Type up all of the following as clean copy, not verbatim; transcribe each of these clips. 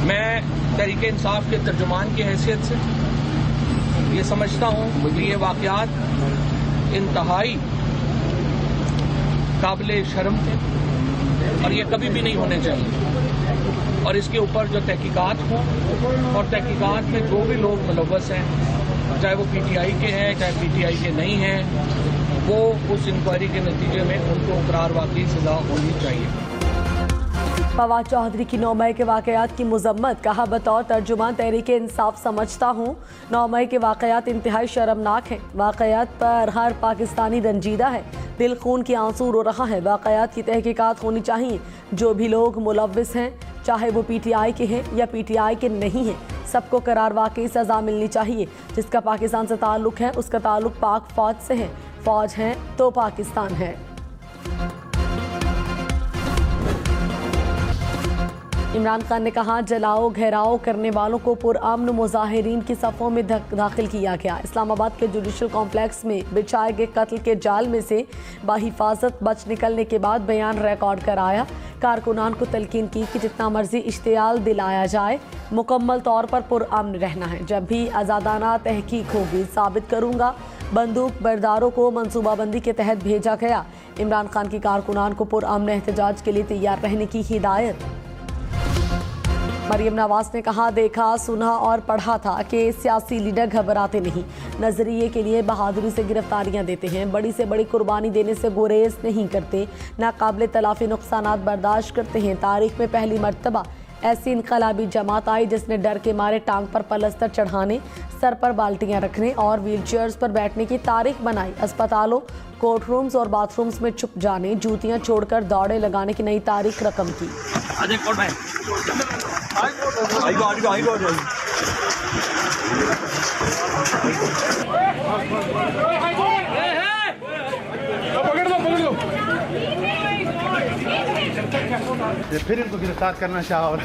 मैं तहरीक इंसाफ के तर्जुमान की हैसियत से ये समझता हूँ कि ये वाक़यात इंतहाई काबिल शर्म थे और ये कभी भी नहीं होने चाहिए। और इसके ऊपर जो तहकीकात हों और तहकीकात में जो भी लोग मुलव्वस हैं, चाहे वो पीटीआई के हैं चाहे पीटीआई के नहीं हैं, वो उस इंक्वायरी के नतीजे में उनको इकरार वाकई सजा होनी चाहिए। फवाद चौधरी की 9 मई के वाक़यात की मुज़म्मत, कहा बतौर तर्जुमान तहरीक इंसाफ समझता हूँ 9 मई के वाक़यात इंतहाई शर्मनाक हैं। वाक़यात पर हर पाकिस्तानी रंजीदा है, दिल खून की आंसू रो रहा है। वाक़यात की तहकीकात होनी चाहिए। जो भी लोग मुलव्विस हैं, चाहे वो पीटीआई के हैं या पीटीआई के नहीं हैं, सबको करार वाकई सज़ा मिलनी चाहिए। जिसका पाकिस्तान से ताल्लुक़ है उसका ताल्लुक़ पाक फ़ौज से है। फ़ौज है तो पाकिस्तान है। इमरान खान ने कहा जलाओ घेराव करने वालों को पुरअमन मुजाहिरीन की सफ़ों में दाखिल किया गया। इस्लामाबाद के जुडिशल कॉम्प्लेक्स में बिछाए गए कत्ल के जाल में से बाहिफाजत बच निकलने के बाद बयान रिकॉर्ड कराया। कारकुनान को तलकीन की कि जितना मर्जी इश्तियाल दिलाया जाए, मुकम्मल तौर पर पुरअमन रहना है। जब भी आज़ादाना तहकीक होगी साबित करूँगा। बंदूक बरदारों को मनसूबाबंदी के तहत भेजा गया। इमरान खान की कारकुनान को पुरअमन एहतजाज के लिए तैयार रहने की हिदायत। मरियम नवाज ने कहा देखा सुना और पढ़ा था कि सियासी लीडर घबराते नहीं, नजरिए के लिए बहादुरी से गिरफ्तारियां देते हैं, बड़ी से बड़ी कुर्बानी देने से गुरेज नहीं करते, नाकाबिल तलाफी नुकसानात बर्दाश्त करते हैं। तारीख में पहली मर्तबा ऐसी इनकलाबी जमात आई जिसने डर के मारे टांग पर पलस्तर चढ़ाने, सर पर बाल्टियां रखने और व्हील चेयर्स पर बैठने की तारीख बनाई। अस्पतालों, कोर्ट रूम्स और बाथरूम्स में छुप जाने, जूतियां छोड़कर दौड़े लगाने की नई तारीख रकम की। फिर इनको गिरफ्तार करना चाहा।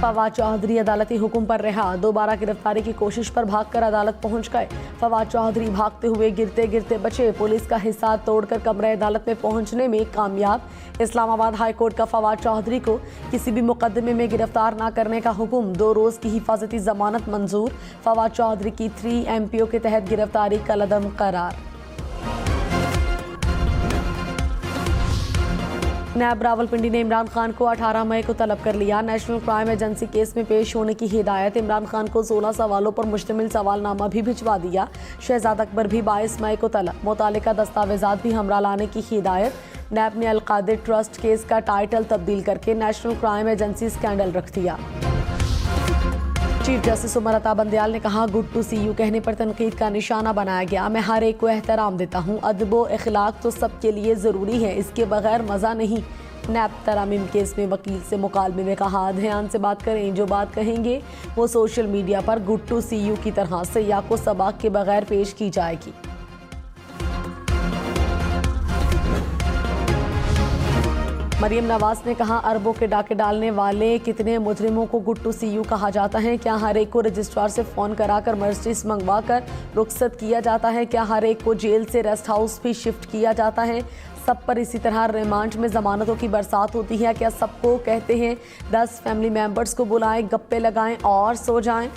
फवाद चौधरी अदालती हुक्म पर रहा, दोबारा गिरफ्तारी की कोशिश पर भागकर अदालत पहुंच गए। फवाद चौधरी भागते हुए गिरते गिरते बचे, पुलिस का हिसाब तोड़कर कमरे अदालत में पहुंचने में कामयाब। इस्लामाबाद हाई कोर्ट का फवाद चौधरी को किसी भी मुकदमे में गिरफ्तार न करने का हुक्म, 2 रोज़ की हिफाजती जमानत मंजूर। फवाद चौधरी की 3 MPO के तहत गिरफ्तारी कलअदम करार। नैब रावलपिंडी ने इमरान खान को 18 मई को तलब कर लिया। नेशनल क्राइम एजेंसी केस में पेश होने की हिदायत। इमरान खान को 16 सवालों पर मुश्तमिल सवालनामा भी भिजवा दिया। शहजाद अकबर भी 22 मई को तलब। मुतालिका दस्तावेजात भी हमरा लाने की हिदायत। नैब ने अलकादिर ट्रस्ट केस का टाइटल तब्दील करके नेशनल क्राइम एजेंसी स्कैंडल रख दिया। चीफ जस्टिस उमर अता बंदयाल ने कहा गुड टू सी यू कहने पर तनकीद का निशाना बनाया गया। मैं हर एक को एहतराम देता हूँ, अदब व अखलाक तो सबके लिए ज़रूरी है, इसके बगैर मज़ा नहीं। नैब तरामीम केस में वकील से मुकालमे में कहा ध्यान से बात करें, जो बात कहेंगे वो सोशल मीडिया पर गुड टू सी यू की तरह सयाह को सबाक के बगैर पेश की जाएगी। मरियम नवाज ने कहा अरबों के डाके डालने वाले कितने मुजरिमों को गुड टू सी यू कहा जाता है? क्या हर एक को रजिस्ट्रार से फ़ोन कराकर मर्सिडीज मंगवा कर रुखसत किया जाता है? क्या हर एक को जेल से रेस्ट हाउस भी शिफ्ट किया जाता है? सब पर इसी तरह रिमांड में ज़मानतों की बरसात होती है? क्या सबको कहते हैं 10 फैमिली मेम्बर्स को बुलाएं, गप्पे लगाएं और सो जाएं?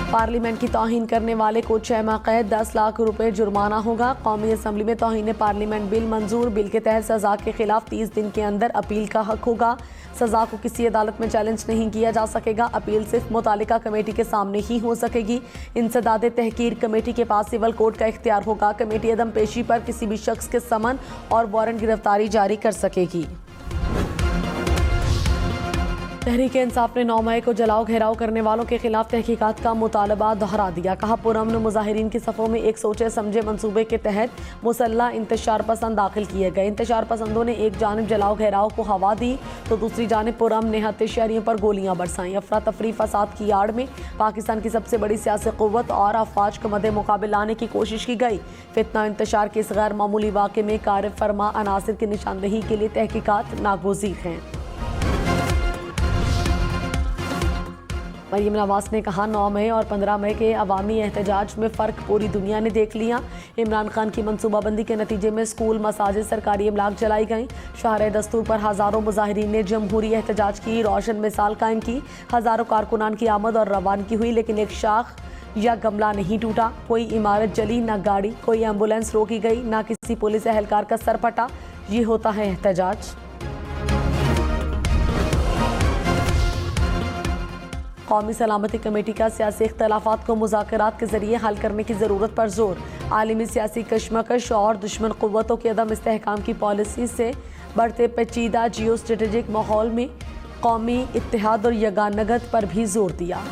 पार्लियामेंट की तौहीन करने वाले को 6 माह कैद, 10 लाख रुपए जुर्माना होगा। कौमी असम्बली में तौहीन पार्लियामेंट बिल मंजूर। बिल के तहत सजा के खिलाफ 30 दिन के अंदर अपील का हक होगा। सजा को किसी अदालत में चैलेंज नहीं किया जा सकेगा। अपील सिर्फ मुतालिका कमेटी के सामने ही हो सकेगी। इंसदाद तहकीर कमेटी के पास सिविल कोर्ट का इख्तियार होगा। कमेटी अदम पेशी पर किसी भी शख्स के समन और वारंट गिरफ्तारी जारी कर सकेगी। तहरीक इंसाफ ने 9 मई को जलाओ घेराव करने वालों के खिलाफ तहकीकात का मुतालबा दोहरा दिया। कहा पुरअमन मुजाहिरीन की सफ़ों में एक सोचे समझे मंसूबे के तहत मुसल्ला इंतशार पसंद दाखिल किए गए। इंतशार पसंदों ने एक जानिब जलाओ घेराव को हवा दी तो दूसरी जानिब पुरअमन निहत्ते शहरियों पर गोलियां बरसाईं। अफरा तफरी फसाद की आड़ में पाकिस्तान की सबसे बड़ी सियासी क़ुव्वत और अफवाज को मद्दे मुकाबिल लाने की कोशिश की गई। फितना इंतशार के इस गैर मामूली वाक़े में कार फरमा अनासिर की निशानदही के लिए तहकीकात नागुज़ीर हैं। मरीम नवाज ने कहा 9 मई और 15 मई के अवामी एहतजाज में फ़र्क पूरी दुनिया ने देख लिया। इमरान खान की मनसूबाबंदी के नतीजे में स्कूल, मसाजिद, सरकारी इमलाक जलाई गई। शहर दस्तूर पर हज़ारों मुजाहिरीन ने जमहूरी एहतजाज की रोशन मिसाल कायम की। हज़ारों कारकुनान की आमद और रवानगी हुई, लेकिन एक शाख या गमला नहीं टूटा। कोई इमारत जली, ना गाड़ी, कोई एम्बुलेंस रोकी गई, ना किसी पुलिस एहलकार का सर फटा। ये होता है एहतजाज। कौमी सलामती कमेटी का सियासी इख्तलाफात को मुज़ाकरात के जरिए हल करने की ज़रूरत पर जोर। आलमी सियासी कशमकश और दुश्मन क़ुव्वतों के अदम इस्तेहकाम की पॉलिसी से बढ़ते पेचीदा जियो स्ट्रेटेजिक माहौल में कौमी इत्तेहाद और यगानगत पर भी जोर दिया।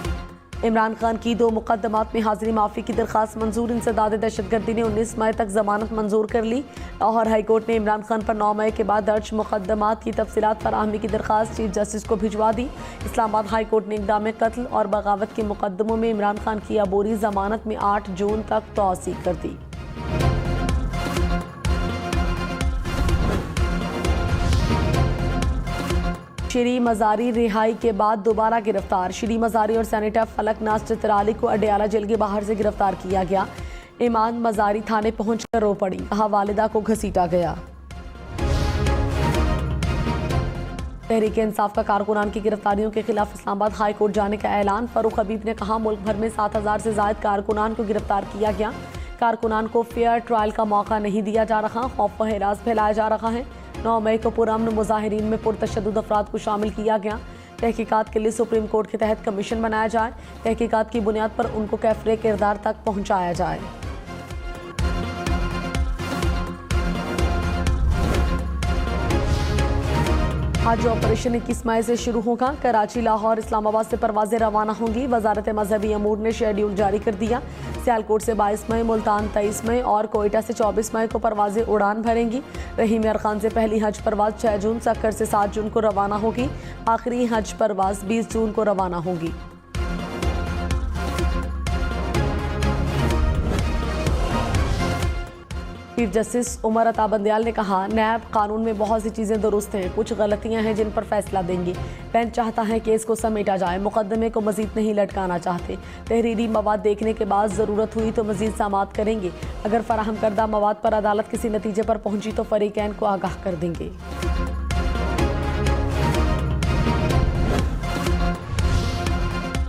इमरान खान की 2 मुकदमात में हाजिरी माफ़ी की दरख्वास्त मंजूर। इंसदाद दहशतगर्दी ने 19 मई तक जमानत मंजूर कर ली। लाहौर हाई कोर्ट ने इमरान खान पर 9 मई के बाद दर्ज मुकदमात की तफसीलात फराहमी की दरख्वास्त चीफ जस्टिस को भिजवा दी। इस्लामाबाद हाई कोर्ट ने इक़दाम कत्ल और बगावत के मुकदमों में इमरान खान की अबूरी जमानत में 8 जून तक तौसीक़ कर दी। श्री मजारी रिहाई के बाद दोबारा गिरफ्तार। श्री मजारी और सेनेटर फलक नाज चित्राली को अडयाला जेल के बाहर से गिरफ्तार किया गया। ईमान मजारी थाने पहुंचकर रो पड़ी, कहा वालिदा को घसीटा गया। तहरीक इंसाफ का कारकुनान की गिरफ्तारियों के खिलाफ इस्लामाबाद हाई कोर्ट जाने का ऐलान। फारूक हबीब ने कहा मुल्क भर में 7000 से ज़ायद कारकुनान को गिरफ्तार किया गया। कारकुनान को फेयर ट्रायल का मौका नहीं दिया जा रहा, खौफ व हिरास फैलाया जा रहा है। 9 मई को पुरअमन मुजाहिरीन में पुरतशद्दुद अफराद को शामिल किया गया। तहकीकात के लिए सुप्रीम कोर्ट के तहत कमीशन बनाया जाए। तहकीकात की बुनियाद पर उनको कैफरे किरदार तक पहुँचाया जाए। आज ऑपरेशन 21 मई से शुरू होगा। कराची, लाहौर, इस्लामाबाद से परवाजें रवाना होंगी। वजारत मजहबी अमूर ने शेड्यूल जारी कर दिया। सियालकोट से 22 मई, मुल्तान 23 मई और कोयटा से 24 मई को परवाजें उड़ान भरेंगी। रहीम अरखान से पहली हज परवाज 6 जून, सक्कर से 7 जून को रवाना होगी। आखिरी हज परवाज 20 जून को रवाना होगी। चीफ जस्टिस उमर अता बंदयाल ने कहा नैब कानून में बहुत सी चीज़ें दुरुस्त हैं, कुछ गलतियां हैं जिन पर फैसला देंगे। बेंच चाहता है केस को समेटा जाए, मुकदमे को मजीद नहीं लटकाना चाहते। तहरीरी मवाद देखने के बाद ज़रूरत हुई तो मजीद समाअत करेंगे। अगर फराहम करदा मवाद पर अदालत किसी नतीजे पर पहुंची तो फरीकैन को आगाह कर देंगे।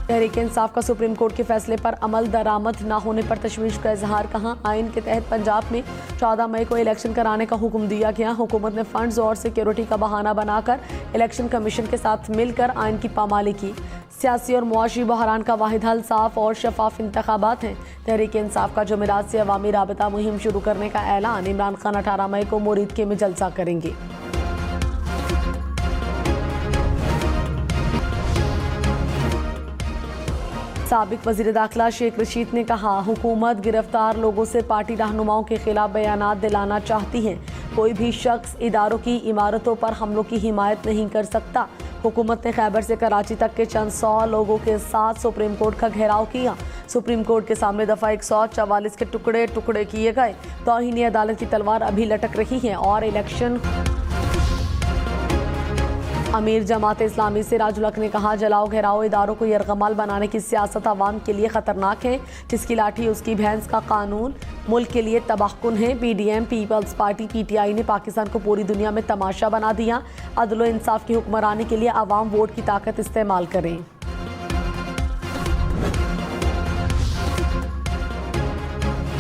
तहरीक इंसाफ का सुप्रीम कोर्ट के फैसले पर अमल दरामद न होने पर तशवीश का इजहार। कहा आइन के तहत पंजाब में 14 मई को इलेक्शन कराने का हुक्म दिया गया। हुकूमत ने फंड्स और सिक्योरिटी का बहाना बनाकर इलेक्शन कमीशन के साथ मिलकर आइन की पामाली की। सियासी और मुआशी बहरान का वाहिद हल साफ और शफाफ इंतखाबात हैं। तहरीक इंसाफ का जुमेरात से अवामी राबता मुहिम शुरू करने का ऐलान। इमरान खान 18 मई को मुरीदके में जलसा करेंगे। साबिक वज़ीर दाखिला शेख रशीद ने कहा हुकूमत गिरफ्तार लोगों से पार्टी रहनुमाओं के खिलाफ बयानात दिलाना चाहती है। कोई भी शख्स इदारों की इमारतों पर हमलों की हिमायत नहीं कर सकता। हुकूमत ने खैबर से कराची तक के चंद 100 लोगों के साथ सुप्रीम कोर्ट का घेराव किया। सुप्रीम कोर्ट के सामने दफ़ा 144 के टुकड़े टुकड़े किए गए। तौहीन अदालत की तलवार अभी लटक रही है और इलेक्शन। अमीर जमात इस्लामी से राजुल हक ने कहा जलाओ घेराओ इदारों को यरगमाल बनाने की सियासत आवाम के लिए ख़तरनाक है। जिसकी लाठी उसकी भैंस का कानून मुल्क के लिए तबाहकुन है। PDM पीपल्स पार्टी PTI ने पाकिस्तान को पूरी दुनिया में तमाशा बना दिया। अदल व इंसाफ की हुक्मरानी के लिए आवाम वोट की ताकत इस्तेमाल करें।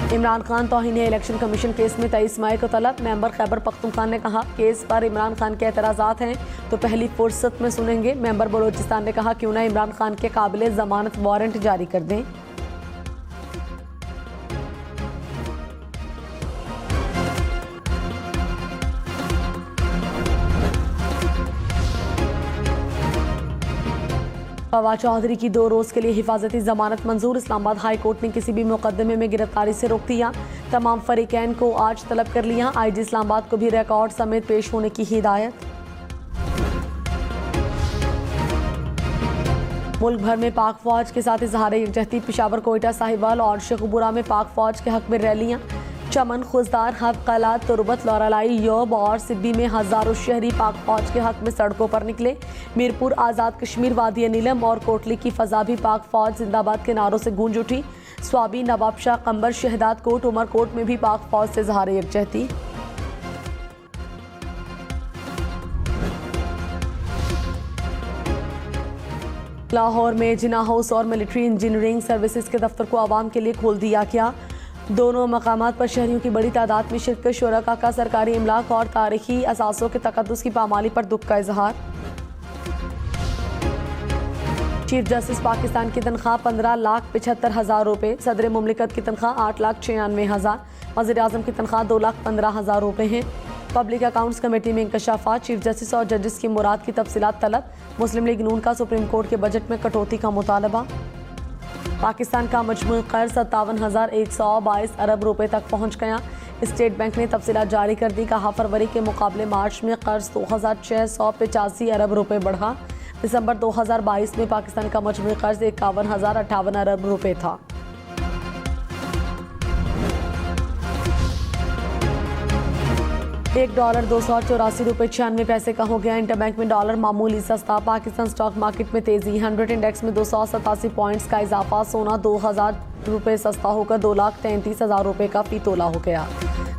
इमरान खान तौहीन इलेक्शन कमीशन केस में 23 मई को तलब। मेंबर खैबर पख्तूनख्वा ने कहा केस पर इमरान खान के एतराज़ात हैं तो पहली फुर्सत में सुनेंगे। मेंबर बलोचिस्तान ने कहा क्यों ना इमरान खान के काबिले जमानत वारंट जारी कर दें। फवाद चौधरी की 2 रोज़ के लिए हिफाजती जमानत मंजूर। इस्लामाबाद हाई कोर्ट ने किसी भी मुकदमे में गिरफ्तारी से रोक दिया। तमाम फरीकैन को आज तलब कर लिया। IG इस्लामाबाद को भी रिकॉर्ड समेत पेश होने की हिदायत। मुल्क भर में पाक फौज के साथ इजहार यकजहती। पेशावर, कोयटा, साहिवाल और शेखुपुरा में पाक फौज के हक में रैलियां। चमन, खुजदार, हब, कला, तुरबत, लौरालाई, योब और सिब्बी में हजारों शहरी पाक फौज के हक में सड़कों पर निकले। मीरपुर, आज़ाद कश्मीर, वादी नीलम और कोटली की फजा भी पाक फौज जिंदाबाद के नारों से गूंज उठी। स्वाबी, नवाबशाह, कंबर, शहदाद कोट, उमरकोट में भी पाक फौज से इज़हार यकजहती। लाहौर में जिना हाउस और मिलिट्री इंजीनियरिंग सर्विसेज के दफ्तर को आवाम के लिए खोल दिया गया। दोनों मकामात पर शहरियों की बड़ी तादाद में शिरकत। शुरका का सरकारी इमलाक और तारीखी असासों के तकद्दुस की पामाली पर दुख का इजहार। चीफ जस्टिस पाकिस्तान की तनख्वाह 15,75,000 रुपये, सदर मुमलिकत की तनख्वाह 8,96,000, वज़ीर आज़म की तनख्वाह 2,15,000 रुपये है। पब्लिक अकाउंट्स कमेटी में इंकशाफात, चीफ जस्टिस और जजेस की मुराद की तफसीलात तलब। मुस्लिम लीग नून का सुप्रीम कोर्ट के बजट में कटौती का मुतालबा। पाकिस्तान का मजमूई कर्ज 57,122 अरब रुपए तक पहुंच गया। स्टेट बैंक ने तफसीलात जारी कर दी। कहा फरवरी के मुकाबले मार्च में कर्ज 2,685 अरब रुपए बढ़ा। दिसंबर 2022 में पाकिस्तान का मजमूई कर्ज 51,058 अरब रुपए था। $1 $284.96 का हो गया। इंटरबैंक में डॉलर मामूली सस्ता। पाकिस्तान स्टॉक मार्केट में तेजी। 100 इंडेक्स में 287 पॉइंट्स का इजाफा। सोना 2,000 रुपये सस्ता होकर 2,33,000 रुपये का फी तोला हो गया।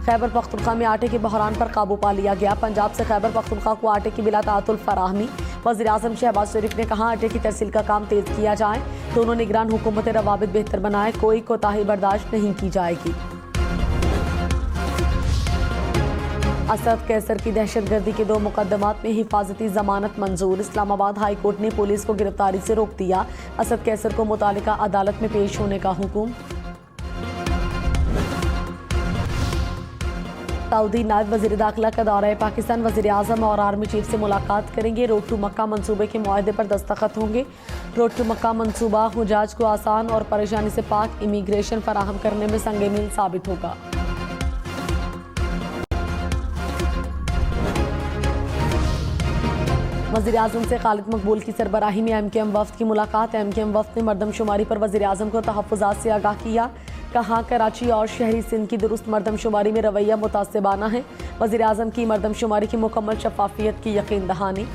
खैबर पख्तूनख्वा में आटे के बहरान पर काबू पा लिया गया। पंजाब से खैबर पख्तूनख्वा को आटे की बिला तातुल फराहमी। वज़ीर आज़म शहबाज शरीफ ने कहा आटे की तरसील का काम तेज किया जाए। दोनों निगरान हुकूमतें रवाबित बेहतर बनाए, कोई कोताही बर्दाश्त नहीं की जाएगी। असद कैसर की दहशतगर्दी के 2 मुकदमात में हिफाजती जमानत मंजूर। इस्लामाबाद हाई कोर्ट ने पुलिस को गिरफ्तारी से रोक दिया। असद कैसर को मुतालिका अदालत में पेश होने का हुक्म। सऊदी नायब वज़ीर दाखिला का दौरा है पाकिस्तान। वज़ीर आज़म और आर्मी चीफ से मुलाकात करेंगे। रोड टू मक्का मंसूबे के मुआहदे पर दस्तखत होंगे। रोड टू मक्का मंसूबा हुजाज को आसान और परेशानी से पाक इमिग्रेशन फराहम करने में संग मील साबित होगा। वज़ीर आज़म से खालिद मकबूल की सरबराही में MKM वफ़द की मुलाकात। MKM वफ़द ने मरदमशुमारी पर वज़ीर आज़म को तहफ़्फ़ुज़ात से आगाह किया। कहा कराची और शहरी सिंध की दुरुस्त मरदमशुमारी में रवैया मुतासिबाना है। वज़ीर आज़म की मरदमशुमारी की मुकम्मल शफ़ाफ़ियत की यकीन दहानी।